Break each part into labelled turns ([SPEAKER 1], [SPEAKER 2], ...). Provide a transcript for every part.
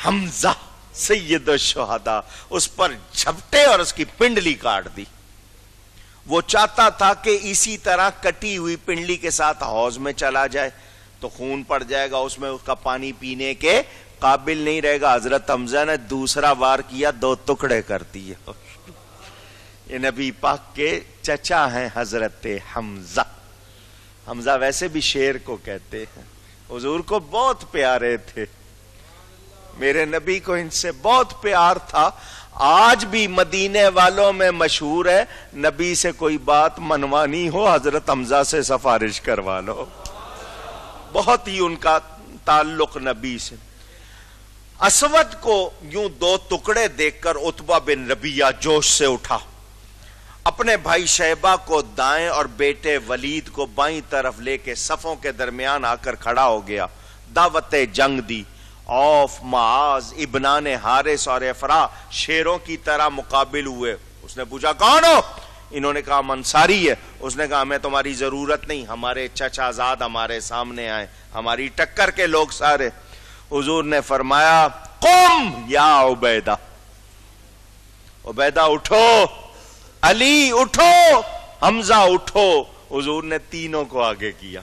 [SPEAKER 1] حمزہ سید الشہداء اس پر جھپٹے اور اس کی پنڈلی کاٹ دی. وہ چاہتا تھا کہ اسی طرح کٹی ہوئی پنڈلی کے ساتھ حوض میں چلا جائے تو خون پڑ جائے گا, اس میں اس کا پانی پینے کے قابل نہیں رہے گا. حضرت حمزہ نے دوسرا وار کیا, 2 ٹکڑے کر دیے. یہ نبی پاک کے چچا ہیں حضرت حمزہ. حمزہ ویسے بھی شیر کو کہتے ہیں, حضور کو بہت پیارے تھے, میرے نبی کو ان سے بہت پیار تھا. آج بھی مدینے والوں میں مشہور ہے, نبی سے کوئی بات منوانی ہو حضرت حمزہ سے سفارش کروا لو. بہت ہی ان کا تعلق نبی سے. اسود کو یوں 2 ٹکڑے دیکھ کر عتبہ بن ربیعہ جوش سے اٹھا, اپنے بھائی شیبہ کو دائیں اور بیٹے ولید کو بائیں طرف لے کے صفوں کے درمیان آ کر کھڑا ہو گیا. دعوت جنگ دی. عوف, معاذ, ابنان حارث اور افرا شیروں کی طرح مقابل ہوئے. اس نے پوچھا کون ہو؟ انہوں نے کہا ہم انصاری ہے. اس نے کہا ہمیں تمہاری ضرورت نہیں, ہمارے چچا زاد ہمارے سامنے آئے, ہماری ٹکر کے لوگ سارے. حضور نے فرمایا قم یا عبیدہ, عبیدہ اٹھو, علی اٹھو, حمزہ اٹھو. حضور نے تینوں کو آگے کیا.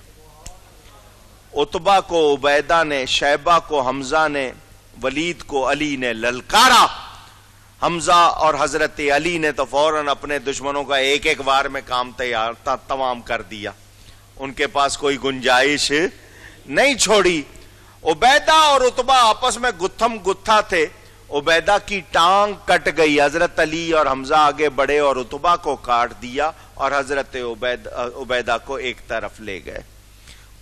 [SPEAKER 1] عتبہ کو عبیدہ نے, شیبہ کو حمزہ نے, ولید کو علی نے للکارا. حمزہ اور حضرت علی نے تو فوراً اپنے دشمنوں کا ایک ایک وار میں کام تیار تمام کر دیا, ان کے پاس کوئی گنجائش نہیں چھوڑی. عبیدہ اور عتبہ آپس میں گتھم گتھا تھے. عبیدہ کی ٹانگ کٹ گئی, حضرت علی اور حمزہ آگے بڑھے اور عتبہ کو کاٹ دیا اور حضرت عبیدہ کو ایک طرف لے گئے.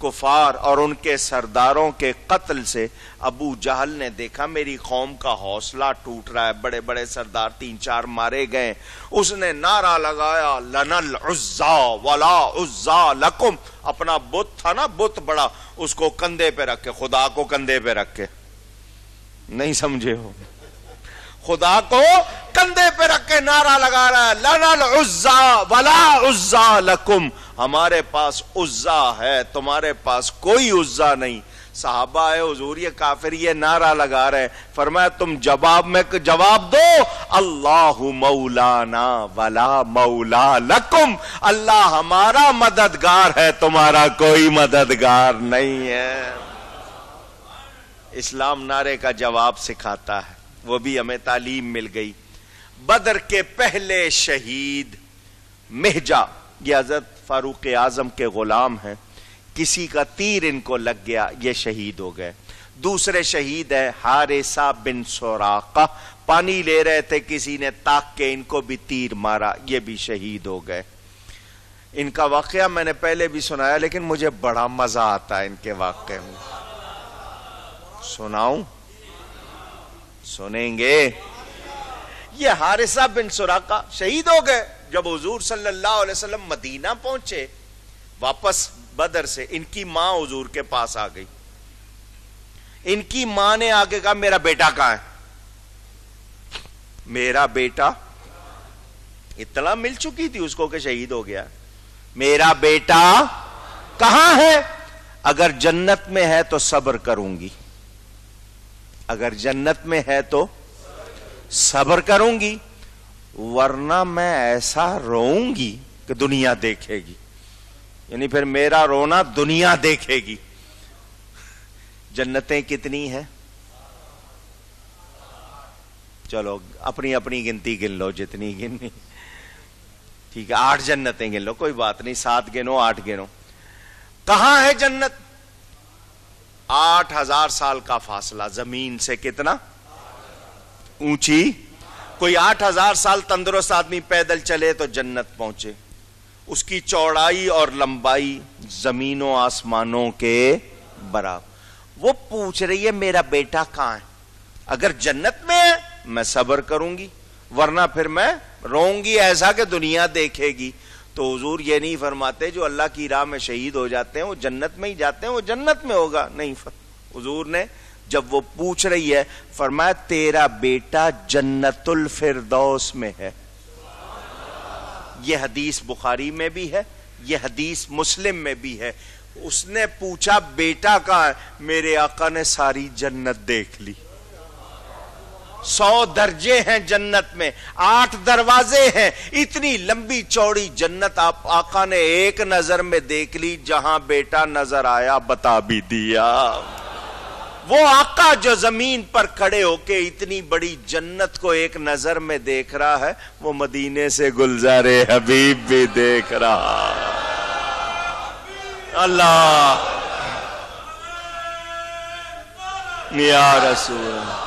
[SPEAKER 1] کفار اور ان کے سرداروں کے قتل سے ابو جہل نے دیکھا میری قوم کا حوصلہ ٹوٹ رہا ہے, بڑے بڑے سردار 3-4 مارے گئے. اس نے نعرہ لگایا لنا العزا ولا عزا لکم. اپنا بت تھا نا, بت بڑا, اس کو کندھے پہ رکھ کے, خدا کو کندھے پہ رکھ کے, نہیں سمجھے ہو, خدا کو کندھے پہ رکھ کے نعرہ لگا رہا ہے لنا العزا ولا عزا لکم. ہمارے پاس عزا ہے, تمہارے پاس کوئی عزا نہیں. صحابہ ہے حضور یہ کافر یہ نعرہ لگا رہے, فرمایا تم جواب دو اللہ مولانا ولا مولا لکم. اللہ ہمارا مددگار ہے, تمہارا کوئی مددگار نہیں ہے. اسلام نعرے کا جواب سکھاتا ہے, وہ بھی ہمیں تعلیم مل گئی. بدر کے پہلے شہید مہجا, یہ حضرت فاروق اعظم کے غلام ہیں, کسی کا تیر ان کو لگ گیا, یہ شہید ہو گئے. دوسرے شہید ہے حارثہ بن سراقہ, پانی لے رہے تھے, کسی نے تاک کے ان کو بھی تیر مارا, یہ بھی شہید ہو گئے. ان کا واقعہ میں نے پہلے بھی سنایا لیکن مجھے بڑا مزہ آتا ہے ان کے واقعے میں. سناؤں؟ سنیں گے؟ یہ حارثہ بن سراقہ شہید ہو گئے. جب حضور صلی اللہ علیہ وسلم مدینہ پہنچے واپس بدر سے, ان کی ماں حضور کے پاس آ گئی. ان کی ماں نے آگے کہا میرا بیٹا کہاں ہے؟ میرا بیٹا, اطلاع مل چکی تھی اس کو کہ شہید ہو گیا. میرا بیٹا کہاں ہے؟ اگر جنت میں ہے تو صبر کروں گی, اگر جنت میں ہے تو صبر کروں گی, ورنہ میں ایسا روؤں گی کہ دنیا دیکھے گی. یعنی پھر میرا رونا دنیا دیکھے گی. جنتیں کتنی ہیں؟ چلو اپنی اپنی گنتی گن لو, جتنی گننی. ٹھیک ہے 8 جنتیں گن لو, کوئی بات نہیں, 7 گنو 8 گنو. کہاں ہے جنت؟ 8000 سال کا فاصلہ, زمین سے کتنا اونچی. کوئی 8000 سال تندرست آدمی پیدل چلے تو جنت پہنچے. اس کی چوڑائی اور لمبائی زمین و آسمانوں کے برابر. وہ پوچھ رہی ہے میرا بیٹا کہاں ہے؟ اگر جنت میں ہے میں صبر کروں گی, ورنہ پھر میں روؤں گی ایسا کہ دنیا دیکھے گی. تو حضور یہ نہیں فرماتے جو اللہ کی راہ میں شہید ہو جاتے ہیں وہ جنت میں ہی جاتے ہیں, وہ جنت میں ہوگا نہیں. حضور نے جب وہ پوچھ رہی ہے فرمایا تیرا بیٹا جنت الفردوس میں ہے. یہ حدیث بخاری میں بھی ہے, یہ حدیث مسلم میں بھی ہے. اس نے پوچھا بیٹا کہاں ہے؟ میرے آقا نے ساری جنت دیکھ لی. 100 درجے ہیں جنت میں، 8 دروازے ہیں، اتنی لمبی چوڑی جنت آپ آقا نے ایک نظر میں دیکھ لی، جہاں بیٹا نظر آیا بتا بھی دیا۔ وہ آقا جو زمین پر کھڑے ہو کے اتنی بڑی جنت کو ایک نظر میں دیکھ رہا ہے، وہ مدینے سے گلزار حبیب بھی دیکھ رہا۔ اللہ یا رسول اللہ۔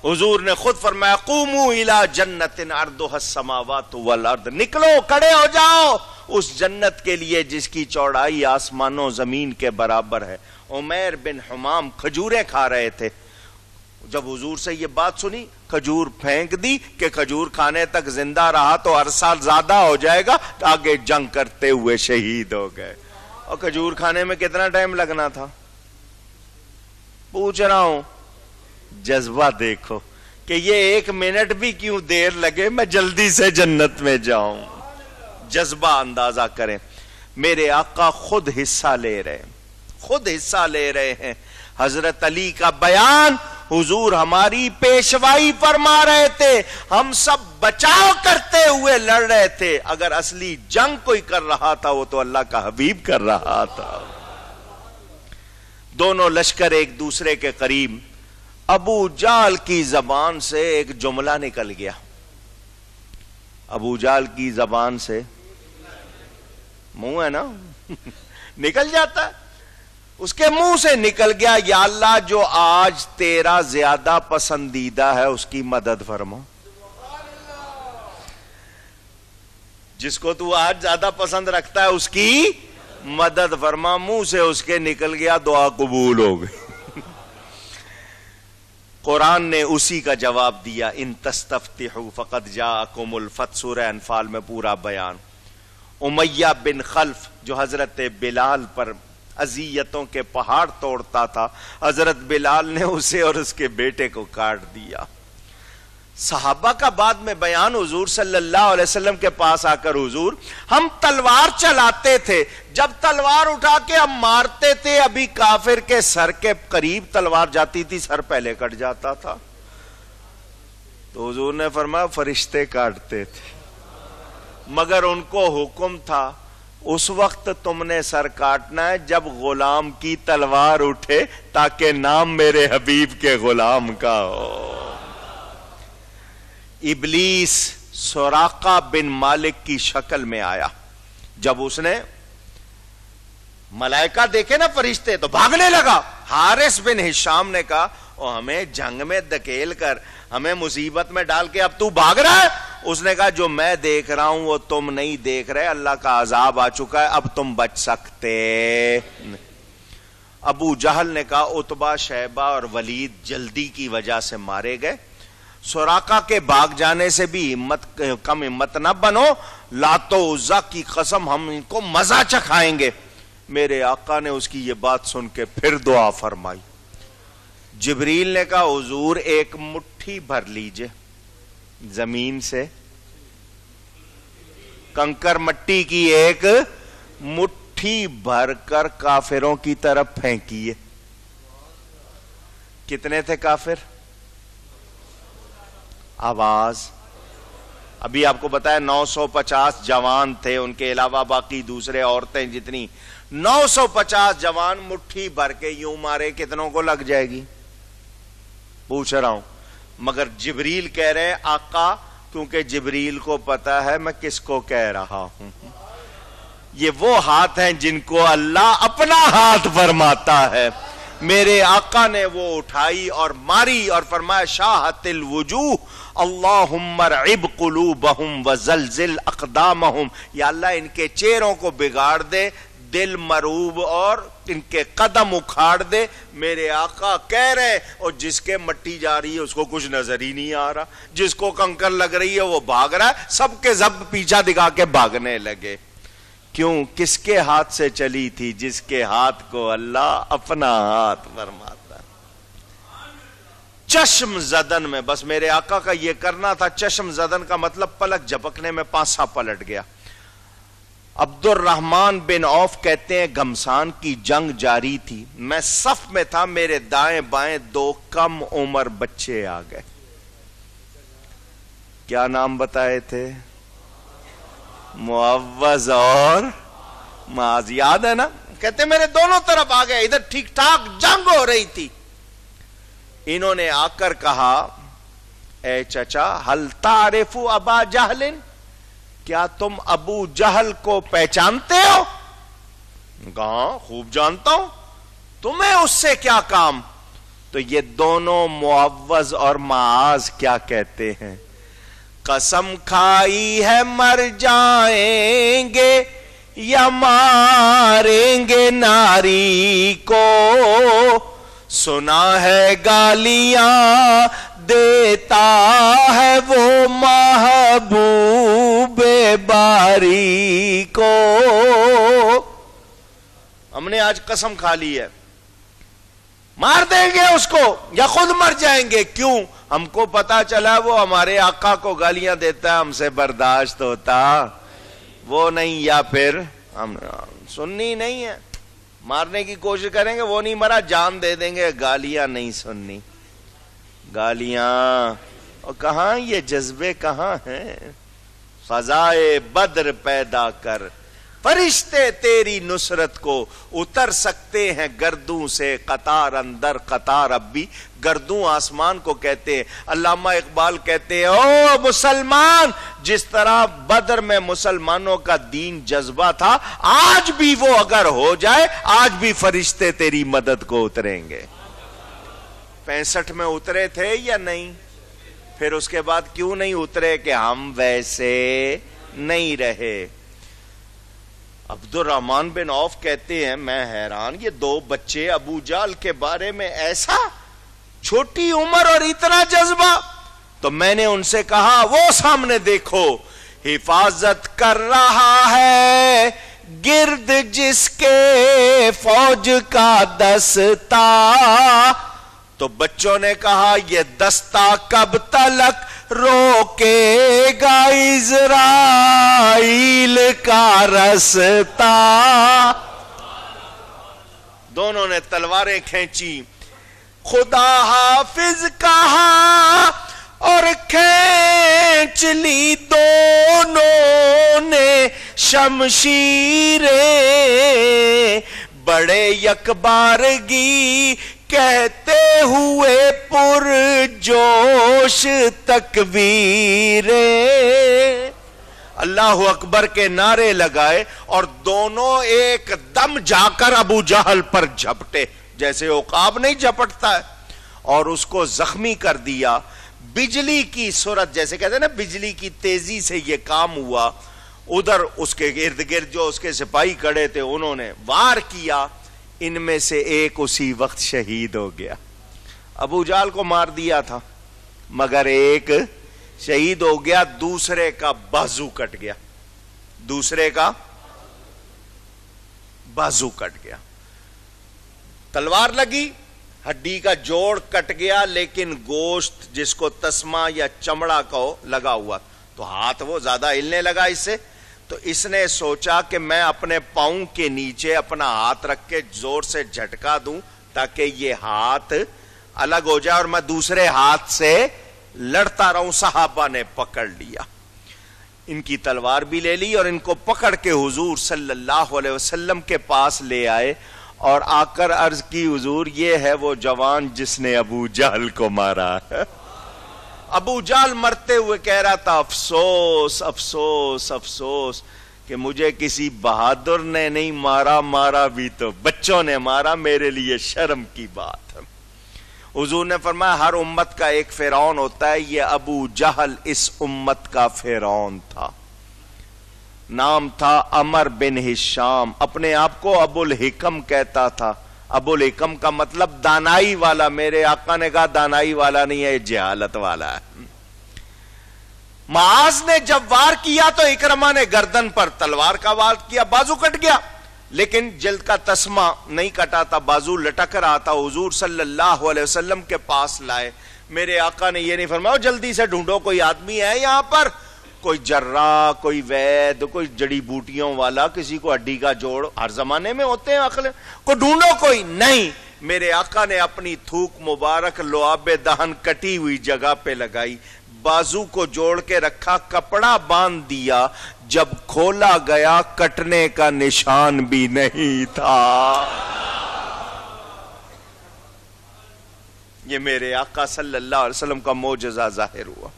[SPEAKER 1] حضور نے خود فرمایا قوموا الی جنت عرضها السماوات والارض، نکلو کھڑے ہو جاؤ اس جنت کے لیے جس کی چوڑائی آسمانوں زمین کے برابر ہے۔ عمیر بن حمام کھجوریں کھا رہے تھے، جب حضور سے یہ بات سنی کھجور پھینک دی کہ کھجور کھانے تک زندہ رہا تو عرصہ زیادہ ہو جائے گا، آگے جنگ کرتے ہوئے شہید ہو گئے۔ اور کھجور کھانے میں کتنا ٹائم لگنا تھا؟ پوچھ رہا ہوں، جذبہ دیکھو کہ یہ 1 منٹ بھی کیوں دیر لگے، میں جلدی سے جنت میں جاؤں۔ جذبہ اندازہ کریں، میرے آقا خود حصہ لے رہے ہیں، خود حصہ لے رہے ہیں۔ حضرت علی کا بیان، حضور ہماری پیشوائی فرما رہے تھے، ہم سب بچاؤ کرتے ہوئے لڑ رہے تھے، اگر اصلی جنگ کوئی کر رہا تھا وہ تو اللہ کا حبیب کر رہا تھا۔ دونوں لشکر ایک دوسرے کے قریب، ابو جہل کی زبان سے ایک جملہ نکل گیا، ابو جہل کی زبان سے، منہ ہے نا نکل جاتا ہے، اس کے منہ سے نکل گیا، یا اللہ جو آج تیرا زیادہ پسندیدہ ہے اس کی مدد فرما۔ جس کو تو آج زیادہ پسند رکھتا ہے اس کی مدد فرما۔ منہ سے اس کے نکل گیا، دعا قبول ہو گئی۔ قرآن نے اسی کا جواب دیا، ان تستفتحوا فقد جاءکم الفتح، سورہ انفال میں پورا بیان۔ امیہ بن خلف جو حضرت بلال پر اذیتوں کے پہاڑ توڑتا تھا، حضرت بلال نے اسے اور اس کے بیٹے کو کاٹ دیا۔ صحابہ کا بعد میں بیان، حضور صلی اللہ علیہ وسلم کے پاس آ کر، حضور ہم تلوار چلاتے تھے، جب تلوار اٹھا کے ہم مارتے تھے، ابھی کافر کے سر کے قریب تلوار جاتی تھی، سر پہلے کٹ جاتا تھا۔ تو حضور نے فرمایا فرشتے کاٹتے تھے، مگر ان کو حکم تھا اس وقت تم نے سر کاٹنا ہے جب غلام کی تلوار اٹھے، تاکہ نام میرے حبیب کے غلام کا ہو۔ ابلیس سراقہ بن مالک کی شکل میں آیا، جب اس نے ملائکہ دیکھے نا فرشتے تو بھاگنے لگا۔ حارث بن ہشام نے کہا او ہمیں جنگ میں دھکیل کر، ہمیں مصیبت میں ڈال کے اب تو بھاگ رہا ہے؟ اس نے کہا جو میں دیکھ رہا ہوں وہ تم نہیں دیکھ رہے، اللہ کا عذاب آ چکا ہے، اب تم بچ سکتے۔ ابو جہل نے کہا عتبہ، شیبہ اور ولید جلدی کی وجہ سے مارے گئے، سراقہ کے بھاگ جانے سے بھی کم ہمت نہ بنو، لات و عزا کی قسم ہم ان کو مزہ چکھائیں گے۔ میرے آقا نے اس کی یہ بات سن کے پھر دعا فرمائی۔ جبریل نے کہا حضور ایک مٹھی بھر لیجئے زمین سے، کنکر مٹی کی ایک مٹھی بھر کر کافروں کی طرف پھینکیے۔ کتنے تھے کافر؟ آواز ابھی آپ کو بتایا 950 جوان تھے، ان کے علاوہ باقی دوسرے عورتیں جتنی، 950 جوان مٹھی بھر کے یوں مارے، کتنوں کو لگ جائے گی؟ پوچھ رہا ہوں۔ مگر جبریل کہہ رہے ہیں آقا، کیونکہ جبریل کو پتا ہے میں کس کو کہہ رہا ہوں، یہ وہ ہاتھ ہیں جن کو اللہ اپنا ہاتھ فرماتا ہے۔ میرے آقا نے وہ اٹھائی اور ماری اور فرمایا شاہت الوجوہ اللہم ارعب قلوبہم وزلزل اقدامہم، یا اللہ ان کے چہروں کو بگاڑ دے، دل مروب اور ان کے قدم اکھاڑ دے۔ میرے آقا کہہ رہے، اور جس کے مٹی جا رہی ہے اس کو کچھ نظر ہی نہیں آ رہا، جس کو کنکر لگ رہی ہے وہ بھاگ رہا ہے، سب کے سب پیچھا دکھا کے بھاگنے لگے۔ کیوں؟ کس کے ہاتھ سے چلی تھی؟ جس کے ہاتھ کو اللہ اپنا ہاتھ فرماتا ہے۔ چشم زدن میں، بس میرے آقا کا یہ کرنا تھا۔ چشم زدن کا مطلب پلک جھپکنے میں پانسا پلٹ گیا۔ عبد الرحمن بن عوف کہتے ہیں گھمسان کی جنگ جاری تھی، میں صف میں تھا، میرے دائیں بائیں دو کم عمر بچے آ گئے. کیا نام بتائے تھے؟ معوذ اور معاذ. یاد ہے نا؟ کہتے میرے دونوں طرف آ گئے، ادھر ٹھیک ٹھاک جنگ ہو رہی تھی. انہوں نے آ کر کہا اے چچا ہل تعرف ابا جہل، کیا تم ابو جہل کو پہچانتے ہو؟ کہاں خوب جانتا ہوں، تمہیں اس سے کیا کام؟ تو یہ دونوں معوذ اور معاذ کیا کہتے ہیں؟ قسم کھائی ہے مر جائیں گے یا ماریں گے ناری کو، سنا ہے گالیاں دیتا ہے وہ محبوب باری کو. ہم نے آج قسم کھا لی ہے، مار دیں گے اس کو یا خود مر جائیں گے. کیوں؟ ہم کو پتا چلا وہ ہمارے آقا کو گالیاں دیتا ہے، ہم سے برداشت ہوتا وہ نہیں، یا پھر ہم سننی نہیں ہے، مارنے کی کوشش کریں گے، وہ نہیں مرا جان دے دیں گے، گالیاں نہیں سننی. گالیاں اور کہاں یہ جذبے کہاں ہیں؟ فضائے بدر پیدا کر، فرشتے تیری نصرت کو اتر سکتے ہیں گردوں سے قطار اندر قطار. اب بھی گردوں آسمان کو کہتے ہیں. علامہ اقبال کہتے ہیں او مسلمان، جس طرح بدر میں مسلمانوں کا دین جذبہ تھا، آج بھی وہ اگر ہو جائے، آج بھی فرشتے تیری مدد کو اتریں گے. 65 میں اترے تھے یا نہیں؟ پھر اس کے بعد کیوں نہیں اترے کہ ہم ویسے نہیں رہے. عبد الرحمن بن عوف کہتے ہیں میں حیران، یہ دو بچے ابو جہل کے بارے میں ایسا چھوٹی عمر اور اتنا جذبہ. تو میں نے ان سے کہا وہ سامنے دیکھو، حفاظت کر رہا ہے گرد جس کے فوج کا دستہ. تو بچوں نے کہا یہ دستہ کب تلک روکے گا اسرائیل کا رستہ. دونوں نے تلواریں کھینچی، خدا حافظ کہا اور کھینچ لی دونوں نے شمشیریں. بڑے یکبارگی کہتے ہوئے پر جوش تکبیریں، اللہ اکبر کے نعرے لگائے اور دونوں ایک دم جا کر ابو جہل پر جھپٹے، جیسے عقاب نہیں جھپٹتا ہے، اور اس کو زخمی کر دیا. بجلی کی صورت، جیسے کہتے ہیں نا بجلی کی تیزی سے یہ کام ہوا. ادھر اس کے ارد گرد جو اس کے سپاہی کھڑے تھے انہوں نے وار کیا، ان میں سے ایک اسی وقت شہید ہو گیا. ابو جہل کو مار دیا تھا مگر ایک شہید ہو گیا، دوسرے کا بازو کٹ گیا، دوسرے کا بازو کٹ گیا. تلوار لگی، ہڈی کا جوڑ کٹ گیا، لیکن گوشت جس کو تسمہ یا چمڑا کو لگا ہوا، تو ہاتھ وہ زیادہ ہلنے لگا اس سے. تو اس نے سوچا کہ میں اپنے پاؤں کے نیچے اپنا ہاتھ رکھ کے زور سے جھٹکا دوں تاکہ یہ ہاتھ الگ ہو جائے اور میں دوسرے ہاتھ سے لڑتا رہوں. صحابہ نے پکڑ لیا، ان کی تلوار بھی لے لی اور ان کو پکڑ کے حضور صلی اللہ علیہ وسلم کے پاس لے آئے اور آ کر عرض کی حضور یہ ہے وہ جوان جس نے ابو جہل کو مارا. ابو جہل مرتے ہوئے کہہ رہا تھا افسوس افسوس افسوس کہ مجھے کسی بہادر نے نہیں مارا، مارا بھی تو بچوں نے مارا، میرے لیے شرم کی بات ہے. حضور نے فرمایا ہر امت کا ایک فرعون ہوتا ہے، یہ ابو جہل اس امت کا فرعون تھا. نام تھا عمر بن ہشام، اپنے آپ کو ابو الحکم کہتا تھا. ابو الحکم کا مطلب دانائی والا. میرے آقا نے کہا دانائی والا نہیں ہے، جہالت والا ہے. معاذ نے جب وار کیا تو اکرمہ نے گردن پر تلوار کا وار کیا، بازو کٹ گیا، لیکن جلد کا تسمہ نہیں کٹا تھا، بازو لٹک رہا تھا. حضور صلی اللہ علیہ وسلم کے پاس لائے. میرے آقا نے یہ نہیں فرمایا جلدی سے ڈھونڈو کوئی آدمی ہے یہاں پر، کوئی جرا، کوئی وید، کوئی جڑی بوٹیوں والا، کسی کو ہڈی کا جوڑ، ہر زمانے میں ہوتے ہیں عقل کو ڈھونڈو، کوئی نہیں. میرے آقا نے اپنی تھوک مبارک لعاب دہن کٹی ہوئی جگہ پہ لگائی، بازو کو جوڑ کے رکھا، کپڑا باندھ دیا، جب کھولا گیا کٹنے کا نشان بھی نہیں تھا. یہ میرے آقا صلی اللہ علیہ وسلم کا معجزہ ظاہر ہوا.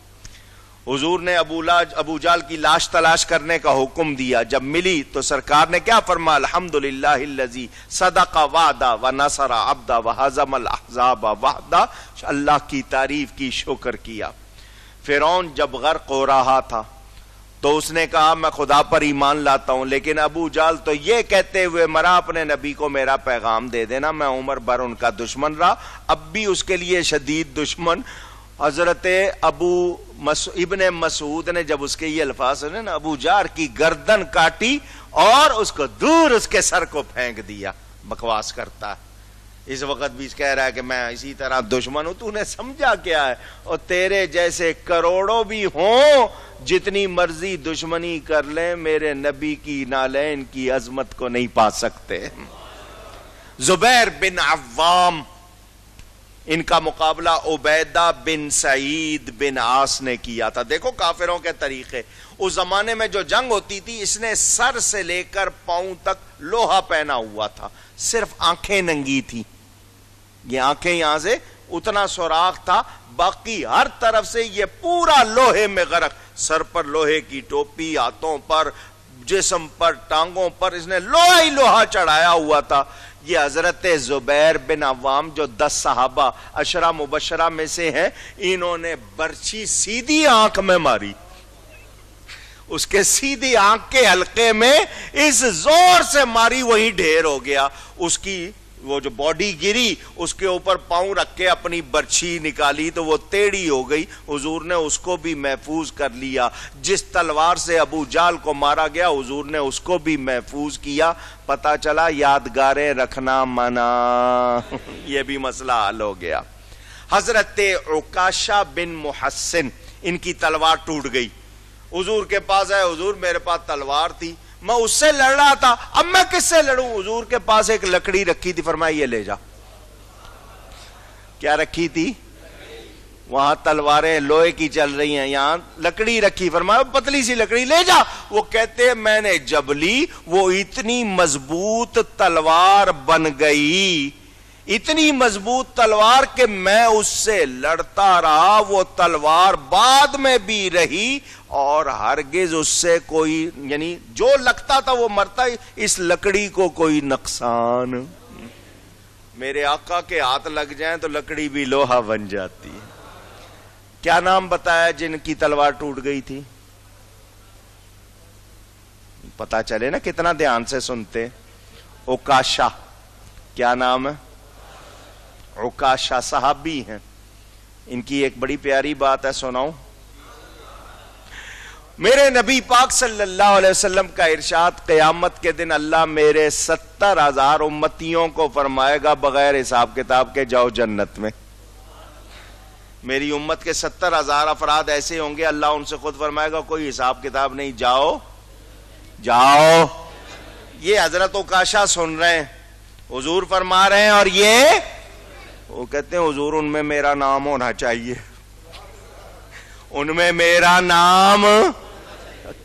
[SPEAKER 1] حضور نے ابو جال کی لاش تلاش کرنے کا حکم دیا. جب ملی تو سرکار نے کیا فرمایا؟ الحمدللہ الذی صدق وعدہ ونصر عبدہ وہزم الاحزاب وحدہ. اللہ کی تعریف کی، شکر کیا. فرعون جب غرق ہو رہا تھا تو اس نے کہا میں خدا پر ایمان لاتا ہوں، لیکن ابو جال تو یہ کہتے ہوئے مرا اپنے نبی کو میرا پیغام دے دینا، میں عمر بھر ان کا دشمن رہا، اب بھی اس کے لیے شدید دشمن. حضرت ابن مسعود نے جب اس کے یہ الفاظ سنے نا، ابو جار کی گردن کاٹی اور اس کو دور اس کے سر کو پھینک دیا. بکواس کرتا ہے، اس وقت بھی کہہ رہا ہے کہ میں اسی طرح دشمن ہوں. تو نے سمجھا کیا ہے؟ اور تیرے جیسے کروڑوں بھی ہوں، جتنی مرضی دشمنی کر لیں، میرے نبی کی نالین کی عظمت کو نہیں پا سکتے. زبیر بن عوام، ان کا مقابلہ عبیدہ بن سعید بن عاص نے کیا تھا. دیکھو کافروں کے طریقے. اس زمانے میں جو جنگ ہوتی تھی، اس نے سر سے لے کر پاؤں تک لوہا پہنا ہوا تھا، صرف آنکھیں ننگی تھی. یہ آنکھیں یہاں سے اتنا سوراخ تھا، باقی ہر طرف سے یہ پورا لوہے میں غرق. سر پر لوہے کی ٹوپی، ہاتھوں پر، جسم پر، ٹانگوں پر اس نے لوہا ہی لوہا چڑھایا ہوا تھا. یہ حضرت زبیر بن عوام جو 10 صحابہ عشرہ مبشرہ میں سے ہیں، انہوں نے برچھی سیدھی آنکھ میں ماری، اس کے سیدھی آنکھ کے حلقے میں اس زور سے ماری، وہی ڈھیر ہو گیا. اس کی وہ جو باڈی گری، اس کے اوپر پاؤں رکھ کے اپنی برچھی نکالی تو وہ ٹیڑھی ہو گئی. حضور نے اس کو بھی محفوظ کر لیا. جس تلوار سے ابو جال کو مارا گیا، حضور نے اس کو بھی محفوظ کیا. پتا چلا یادگاریں رکھنا منع. یہ بھی مسئلہ حل ہو گیا. حضرت عکاشہ بن محسن، ان کی تلوار ٹوٹ گئی. حضور کے پاس آئے، حضور میرے پاس تلوار تھی، میں اس سے لڑ رہا تھا، اب میں کس سے لڑوں؟ حضور کے پاس ایک لکڑی رکھی تھی، فرمایا یہ لے جا. کیا رکھی تھی؟ وہاں تلواریں لوہے کی چل رہی ہیں، یہاں لکڑی رکھی، فرمایا پتلی سی لکڑی لے جا. وہ کہتے ہیں میں نے جب لی، وہ اتنی مضبوط تلوار بن گئی، اتنی مضبوط تلوار کہ میں اس سے لڑتا رہا، وہ تلوار بعد میں بھی رہی اور ہرگز اس سے کوئی، یعنی جو لگتا تھا وہ مرتا، اس لکڑی کو کوئی نقصان. میرے آقا کے ہاتھ لگ جائیں تو لکڑی بھی لوہا بن جاتی ہے. کیا نام بتایا جن کی تلوار ٹوٹ گئی تھی؟ پتا چلے نا کتنا دھیان سے سنتے. عکاشہ، کیا نام ہے؟ عکاشہ صحابی ہیں. ان کی ایک بڑی پیاری بات ہے، سناؤں. میرے نبی پاک صلی اللہ علیہ وسلم کا ارشاد، قیامت کے دن اللہ میرے 70,000 امتیوں کو فرمائے گا بغیر حساب کتاب کے جاؤ جنت میں. میری امت کے 70,000 افراد ایسے ہوں گے، اللہ ان سے خود فرمائے گا کوئی حساب کتاب نہیں، جاؤ جاؤ. یہ حضرت عکاشہ سن رہے ہیں، حضور فرما رہے ہیں، اور یہ وہ کہتے ہیں حضور ان میں میرا نام ہونا چاہیے، ان میں میرا نام.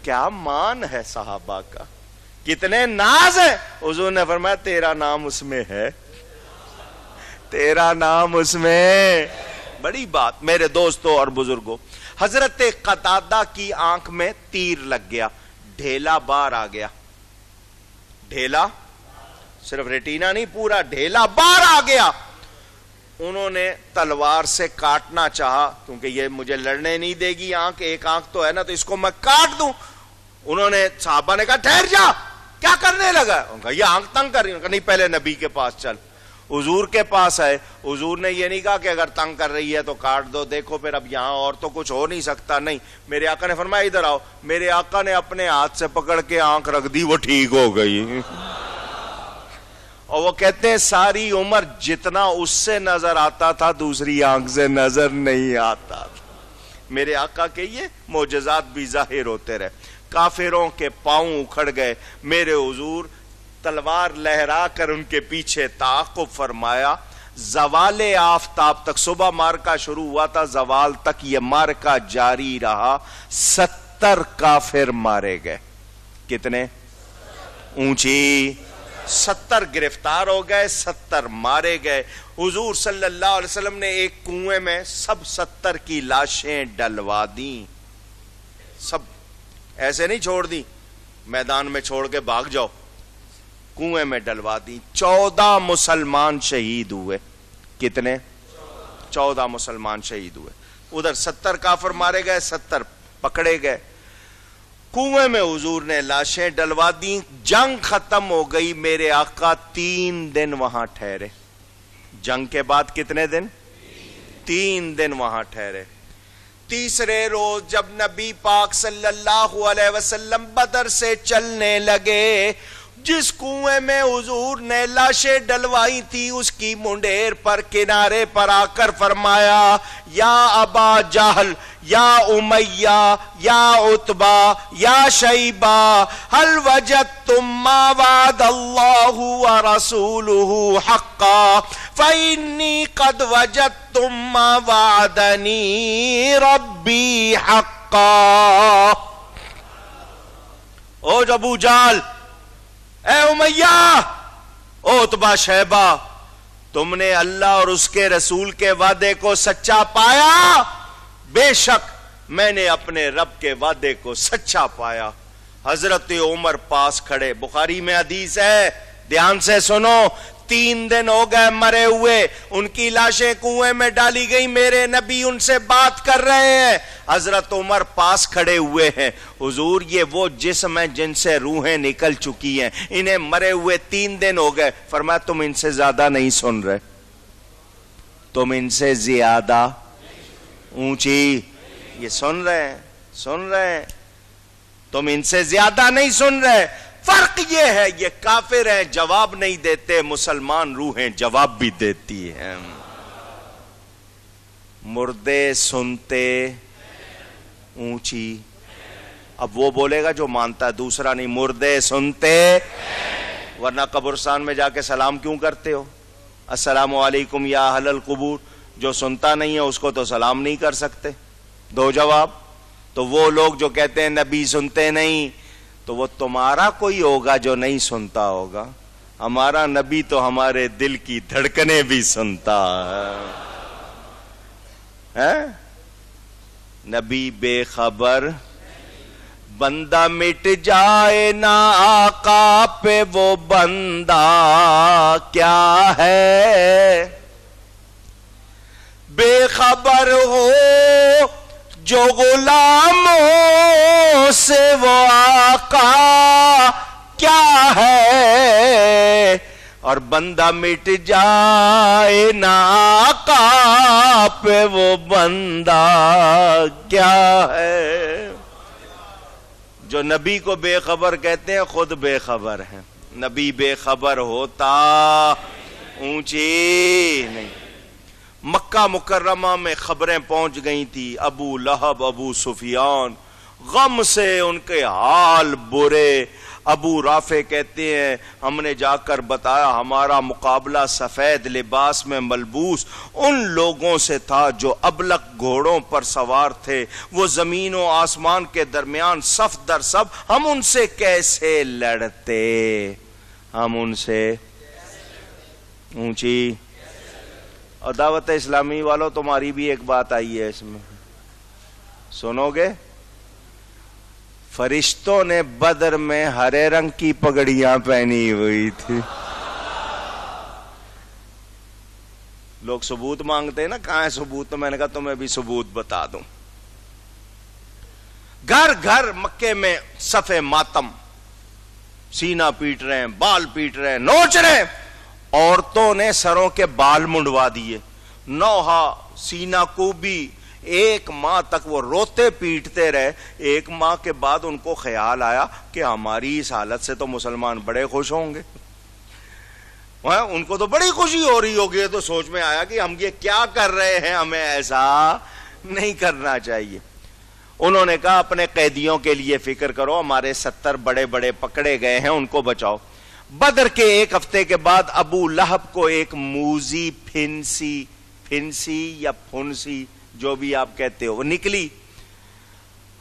[SPEAKER 1] کیا مان ہے صحابہ کا، کتنے ناز ہے. حضور نے فرمایا تیرا نام اس میں ہے، تیرا نام اس میں. بڑی بات. میرے دوستوں اور بزرگوں، حضرت قتادہ کی آنکھ میں تیر لگ گیا، ڈھیلا باہر آ گیا. ڈھیلا صرف ریٹینا نہیں، پورا ڈھیلا باہر آ گیا. انہوں نے تلوار سے کاٹنا چاہا، کیونکہ یہ مجھے لڑنے نہیں دے گی آنکھ، ایک آنکھ تو ہے نا، تو اس کو میں کاٹ دوں. انہوں نے، صحابہ نے کہا ٹھہر جا، کیا کرنے لگا؟ انہوں نے کہا یہ آنکھ تنگ کر رہی. انہوں نے کہا نہیں، پہلے نبی کے پاس چل. حضور کے پاس آئے. حضور نے یہ نہیں کہا کہ اگر تنگ کر رہی ہے تو کاٹ دو، دیکھو پھر اب یہاں اور تو کچھ ہو نہیں سکتا. نہیں، میرے آقا نے فرمایا ادھر آؤ. میرے آقا نے اپنے ہاتھ سے پکڑ کے آنکھ رکھ دی، وہ ٹھیک ہو گئی. اور وہ کہتے ہیں ساری عمر جتنا اس سے نظر آتا تھا دوسری آنکھ سے نظر نہیں آتا تھا. میرے آقا کے یہ معجزات بھی ظاہر ہوتے رہے. کافروں کے پاؤں اکھڑ گئے, میرے حضور تلوار لہرا کر ان کے پیچھے تعاقب فرمایا. زوال آفتاب تک, صبح مارکا شروع ہوا تھا, زوال تک یہ مارکا جاری رہا. 70 کافر مارے گئے. کتنے اونچی؟ 70 گرفتار ہو گئے, 70 مارے گئے. حضور صلی اللہ علیہ وسلم نے ایک کنویں میں سب 70 کی لاشیں ڈلوا دیں. سب ایسے نہیں چھوڑ دی میدان میں چھوڑ کے بھاگ جاؤ, کنویں میں ڈلوا دی. 14 مسلمان شہید ہوئے. کتنے؟ 14 مسلمان شہید ہوئے. ادھر 70 کافر مارے گئے, 70 پکڑے گئے. کنویں میں حضور نے لاشیں ڈلوا دیں. جنگ ختم ہو گئی. میرے آقا 3 دن وہاں ٹھہرے. جنگ کے بعد کتنے دن؟ 3 دن وہاں ٹھہرے. تیسرے روز جب نبی پاک صلی اللہ علیہ وسلم بدر سے چلنے لگے, جس کنویں میں حضور نے لاشیں ڈلوائی تھی اس کی منڈیر پر کنارے پر آ کر فرمایا, یا ابا جہل, یا امیہ, یا عتبہ, یا شیبہ, هل وجدتم ما وعد اللہ ورسولہ حقا فإنی قد وجدتم ما وعدنی ربی حقا. او ابو جہل, اے امیہ, او عتبہ, شیبہ, تم نے اللہ اور اس کے رسول کے وعدے کو سچا پایا؟ بے شک میں نے اپنے رب کے وعدے کو سچا پایا. حضرت عمر پاس کھڑے. بخاری میں حدیث ہے, دھیان سے سنو. 3 دن ہو گئے مرے ہوئے, ان کی لاشیں کنویں میں ڈالی گئی, میرے نبی ان سے بات کر رہے ہیں. حضرت عمر پاس کھڑے ہوئے ہیں. حضور یہ وہ جسم ہیں جن سے روحیں نکل چکی ہیں, انہیں مرے ہوئے 3 دن ہو گئے. فرمایا تم ان سے زیادہ نہیں سن رہے, تم ان سے زیادہ اونچی یہ سن رہے ہیں, تم ان سے زیادہ نہیں سن رہے. فرق یہ ہے, یہ کافر ہیں جواب نہیں دیتے, مسلمان روحیں جواب بھی دیتی ہیں. مردے سنتے اونچی. اب وہ بولے گا جو مانتا ہے, دوسرا نہیں. مردے سنتے, ورنہ قبرستان میں جا کے سلام کیوں کرتے ہو؟ السلام علیکم یا اہل القبور. جو سنتا نہیں ہے اس کو تو سلام نہیں کر سکتے. دو جواب. تو وہ لوگ جو کہتے ہیں نبی سنتے نہیں, تو وہ تمہارا کوئی ہوگا جو نہیں سنتا ہوگا. ہمارا نبی تو ہمارے دل کی دھڑکنیں بھی سنتا ہے. نبی بے خبر, بندہ مٹ جائے نا آقا پہ وہ بندہ کیا ہے. بے خبر ہو جو غلاموں سے وہ آقا کیا ہے, اور بندہ مٹ جائے نا آقا پہ وہ بندہ کیا ہے. جو نبی کو بے خبر کہتے ہیں خود بے خبر ہیں. نبی بے خبر ہوتا اونچی نہیں. مکہ مکرمہ میں خبریں پہنچ گئی تھی. ابو لہب, ابو سفیان, غم سے ان کے حال برے. ابو رافع کہتے ہیں ہم نے جا کر بتایا ہمارا مقابلہ سفید لباس میں ملبوس ان لوگوں سے تھا جو ابلق گھوڑوں پر سوار تھے. وہ زمین و آسمان کے درمیان صف در صف, ہم ان سے کیسے لڑتے, ہم ان سے اونچی. اور دعوت اسلامی والوں تمہاری بھی ایک بات آئی ہے اس میں, سنو گے. فرشتوں نے بدر میں ہرے رنگ کی پگڑیاں پہنی ہوئی تھی. لوگ ثبوت مانگتے ہیں نا, کہاں ہے ثبوت؟ تو میں نے کہا تمہیں بھی ثبوت بتا دوں. گھر گھر مکے میں صفے ماتم, سینہ پیٹ رہے ہیں, بال پیٹ رہے ہیں, نوچ رہے ہیں. عورتوں نے سروں کے بال منڈوا دیے, نوحہ, سینہ کوبی. 1 ماہ تک وہ روتے پیٹتے رہے. 1 ماہ کے بعد ان کو خیال آیا کہ ہماری اس حالت سے تو مسلمان بڑے خوش ہوں گے. ان کو تو بڑی خوشی ہو رہی ہوگی. تو سوچ میں آیا کہ ہم یہ کیا کر رہے ہیں, ہمیں ایسا نہیں کرنا چاہیے. انہوں نے کہا اپنے قیدیوں کے لیے فکر کرو, ہمارے 70 بڑے بڑے پکڑے گئے ہیں, ان کو بچاؤ. بدر کے 1 ہفتے کے بعد ابو لہب کو ایک موذی پھنسی یا پھنسی جو بھی آپ کہتے ہو وہ نکلی.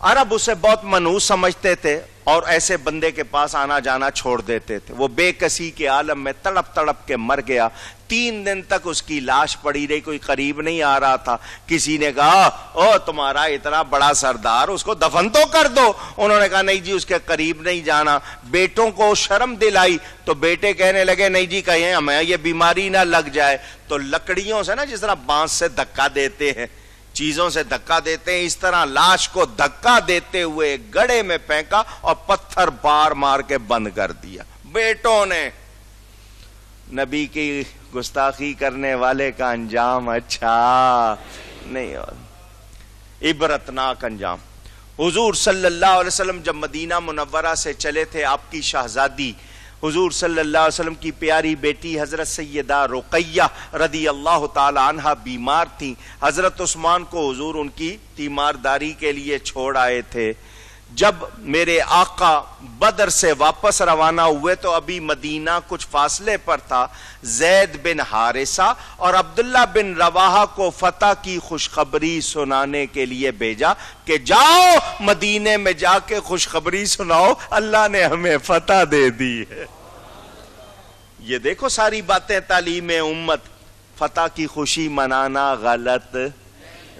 [SPEAKER 1] عرب اسے بہت منحوس سمجھتے تھے اور ایسے بندے کے پاس آنا جانا چھوڑ دیتے تھے. وہ بے کسی کے عالم میں تڑپ تڑپ کے مر گیا. 3 دن تک اس کی لاش پڑی رہی, کوئی قریب نہیں آ رہا تھا. کسی نے کہا او تمہارا اتنا بڑا سردار, اس کو دفن تو کر دو. انہوں نے کہا نہیں جی اس کے قریب نہیں جانا. بیٹوں کو شرم دلائی تو بیٹے کہنے لگے نہیں جی کہیں ہمیں یہ بیماری نہ لگ جائے. تو لکڑیوں سے نا جس طرح بانس سے دھکا دیتے ہیں, چیزوں سے دھکا دیتے ہیں, اس طرح لاش کو دھکا دیتے ہوئے گڑھے میں پھینکا اور پتھر بار مار کے بند کر دیا. بیٹوں نے. نبی کی گستاخی کرنے والے کا انجام اچھا نہیں ہو, عبرتناک انجام. حضور صلی اللہ علیہ وسلم جب مدینہ منورہ سے چلے تھے, آپ کی شہزادی حضور صلی اللہ علیہ وسلم کی پیاری بیٹی حضرت سیدہ رقیہ رضی اللہ تعالی عنہا بیمار تھیں. حضرت عثمان کو حضور ان کی تیمارداری کے لیے چھوڑ آئے تھے. جب میرے آقا بدر سے واپس روانہ ہوئے تو ابھی مدینہ کچھ فاصلے پر تھا. زید بن حارثہ اور عبداللہ بن رواحہ کو فتح کی خوشخبری سنانے کے لیے بھیجا کہ جاؤ مدینے میں جا کے خوشخبری سناؤ, اللہ نے ہمیں فتح دے دی ہے. یہ دیکھو ساری باتیں تعلیم امت. فتح کی خوشی منانا غلط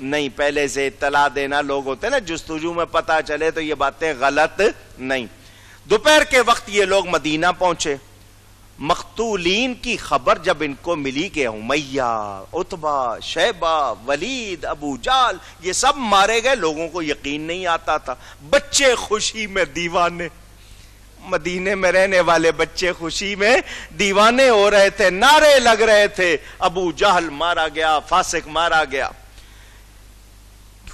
[SPEAKER 1] نہیں, پہلے سے اطلاع دینا. لوگ ہوتے ہیں نا جستجو میں پتہ چلے تو یہ باتیں غلط نہیں. دوپہر کے وقت یہ لوگ مدینہ پہنچے. مقتولین کی خبر جب ان کو ملی کہ امیہ, عتبہ, شیبہ, ولید, ابو جہل یہ سب مارے گئے, لوگوں کو یقین نہیں آتا تھا. بچے خوشی میں دیوانے, مدینے میں رہنے والے بچے خوشی میں دیوانے ہو رہے تھے, نعرے لگ رہے تھے ابو جہل مارا گیا, فاسق مارا گیا.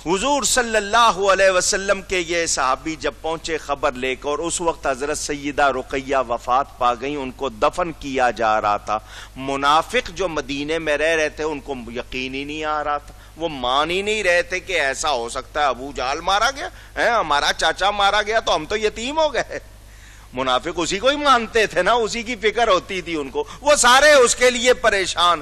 [SPEAKER 1] حضور صلی اللہ علیہ وسلم کے یہ صحابی جب پہنچے خبر لے کر, اس وقت حضرت سیدہ رقیہ وفات پا گئی, ان کو دفن کیا جا رہا تھا. منافق جو مدینے میں رہ رہے تھے ان کو یقین ہی نہیں آ رہا تھا, وہ مان ہی نہیں رہے تھے کہ ایسا ہو سکتا ہے ابو جہل مارا گیا, ہمارا چاچا مارا گیا تو ہم تو یتیم ہو گئے. منافق اسی کو ہی مانتے تھے نا, اسی کی فکر ہوتی تھی ان کو, وہ سارے اس کے لیے پریشان.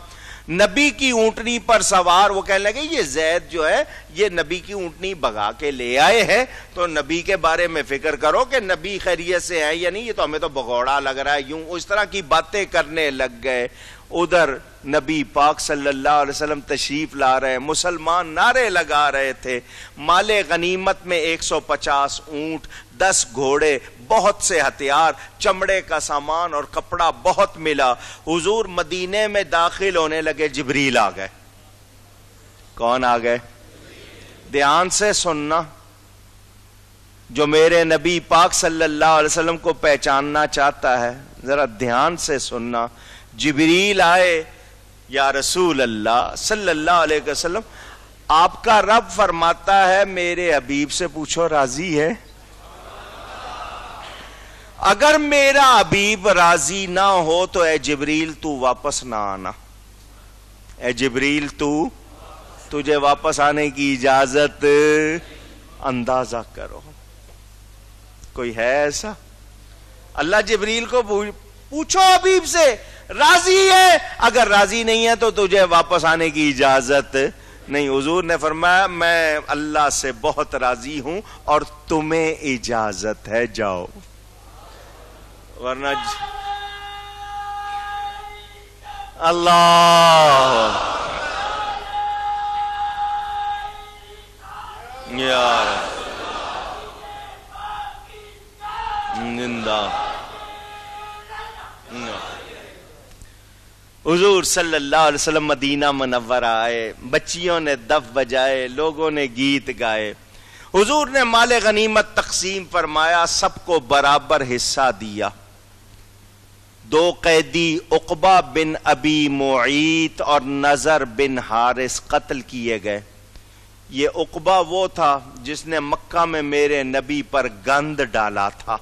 [SPEAKER 1] نبی کی اونٹنی پر سوار وہ کہنے لگے یہ زید جو ہے یہ نبی کی اونٹنی بھگا کے لے آئے ہیں, تو نبی کے بارے میں فکر کرو کہ نبی خیریت سے ہے یا نہیں, یہ تو ہمیں تو بگوڑا لگ رہا ہے. یوں اس طرح کی باتیں کرنے لگ گئے. ادھر نبی پاک صلی اللہ علیہ وسلم تشریف لا رہے ہیں, مسلمان نعرے لگا رہے تھے. مال غنیمت میں 150 اونٹ, 10 گھوڑے, بہت سے ہتھیار, چمڑے کا سامان اور کپڑا بہت ملا. حضور مدینے میں داخل ہونے لگے, جبریل آ گئے. کون آ گئے؟ دھیان سے سننا, جو میرے نبی پاک صلی اللہ علیہ وسلم کو پہچاننا چاہتا ہے ذرا دھیان سے سننا. جبریل آئے, یا رسول اللہ صلی اللہ علیہ وسلم آپ کا رب فرماتا ہے میرے حبیب سے پوچھو راضی ہے؟ اگر میرا حبیب راضی نہ ہو تو اے جبریل تو واپس نہ آنا. اے جبریل تجھے واپس آنے کی اجازت, اندازہ کرو کوئی ہے ایسا؟ اللہ جبریل کو پوچھو حبیب سے راضی ہے, اگر راضی نہیں ہے تو تجھے واپس آنے کی اجازت نہیں. حضور نے فرمایا میں اللہ سے بہت راضی ہوں اور تمہیں اجازت ہے, جاؤ. ورنہ اللہ یار زندہ. حضور صلی اللہ علیہ وسلم مدینہ منورہ آئے, بچیوں نے دف بجائے, لوگوں نے گیت گائے. حضور نے مال غنیمت تقسیم فرمایا, سب کو برابر حصہ دیا. 2 قیدی عقبہ بن ابی معیط اور نضر بن حارث قتل کیے گئے. یہ عقبہ وہ تھا جس نے مکہ میں میرے نبی پر گند ڈالا تھا.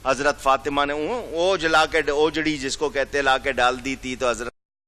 [SPEAKER 1] حضرت فاطمہ نے اوج لا کے, اوجڑی جس کو کہتے لا کے ڈال دی تھی, تو حضرت